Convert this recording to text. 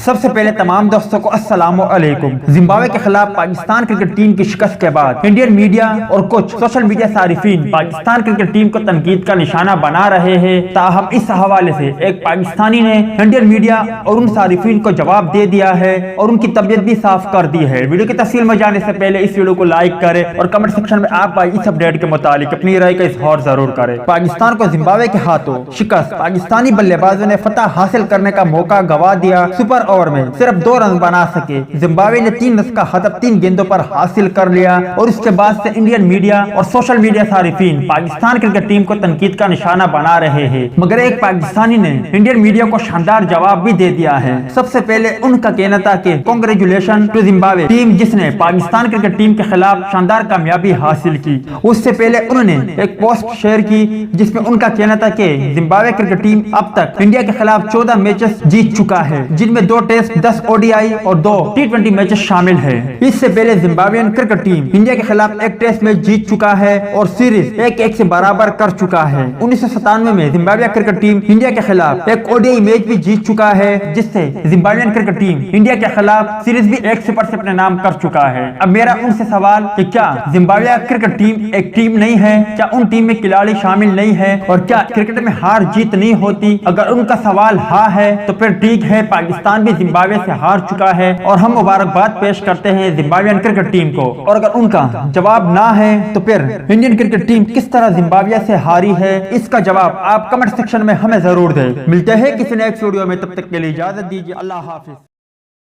سب سے پہلے تمام دوستوں کو السلام علیکم۔ زمبابوے کے خلاف پاکستان کرکٹ ٹیم کی شکست کے بعد انڈین میڈیا اور کچھ سوشل میڈیا صارفین پاکستان کرکٹ ٹیم کو تنقید کا نشانہ بنا رہے ہیں۔ تاہم اس حوالے سے ایک پاکستانی نے انڈین میڈیا اور ان صارفین کو جواب دے دیا ہے اور ان کی طبیعت بھی صاف کر دی ہے۔ ویڈیو کی تفصیل میں جانے سے پہلے اس ویڈیو کو لائک کریں اور کمنٹ سیکشن میں آپ اس اپڈیٹ کے متعلق اپنی رائے کا اظہار ضرور کریں۔ پاکستان کو زمبابوے کے ہاتھوں شکست، پاکستانی بلے بازوں نے فتح حاصل کرنے کا موقع گوا دیا۔ سپر اوور میں صرف 2 رن بنا سکے۔ زمبابوے نے 3 رنز کا ہدف 3 گیندوں پر حاصل کر لیا اور اس کے بعد سے انڈین میڈیا اور سوشل میڈیا صارفین پاکستان کرکٹ ٹیم کو تنقید کا نشانہ بنا رہے ہیں، مگر ایک پاکستانی نے انڈین میڈیا کو شاندار جواب بھی دے دیا ہے۔ سب سے پہلے ان کا کہنا تھا کہ کنگریچولیشن ٹو زمبابوے ٹیم جس نے پاکستان کرکٹ ٹیم کے خلاف شاندار کامیابی حاصل کی۔ اس سے پہلے انہوں نے ایک پوسٹ شیئر کی جس میں ان کا کہنا تھا کہ زمبابوے کرکٹ ٹیم اب تک انڈیا کے خلاف 14 میچز جیت چکا ہے، جن میں 2 ٹیسٹ، 10 ODI اور 2 T20 میچز شامل ہیں۔ اس سے پہلے زمبابوین کرکٹ ٹیم انڈیا کے خلاف ایک ٹیسٹ میچ جیت چکا ہے اور سیریز 1-1 سے برابر کر چکا ہے۔ 1997 میں زمبابوے کرکٹ ٹیم انڈیا کے خلاف ایک ODI میچ بھی جیت چکا ہے، جس سے زمبابوین کرکٹ ٹیم انڈیا کے خلاف سیریز بھی 1-0 سے اپنے نام کر چکا ہے۔ اب میرا ان سے سوال کہ کیا زمبابوے کرکٹ ٹیم ایک ٹیم نہیں ہے؟ کیا ان ٹیم میں کھلاڑی شامل نہیں ہے؟ اور کیا کرکٹ میں ہار جیت نہیں ہوتی؟ اگر ان کا سوال ہاں ہے تو پھر ٹھیک ہے، پاکستان بھی زمبابوے سے ہار چکا ہے اور ہم مبارکباد پیش کرتے ہیں زمبابوین کرکٹ ٹیم کو۔ اور اگر ان کا جواب نہ ہے تو پھر انڈین کرکٹ ٹیم کس طرح زمبابوے سے ہاری ہے، اس کا جواب آپ کمنٹ سیکشن میں ہمیں ضرور دیں۔ ملتے ہیں کسی نیکسٹ ویڈیو میں، تب تک کے لیے اجازت دیجیے۔ اللہ حافظ۔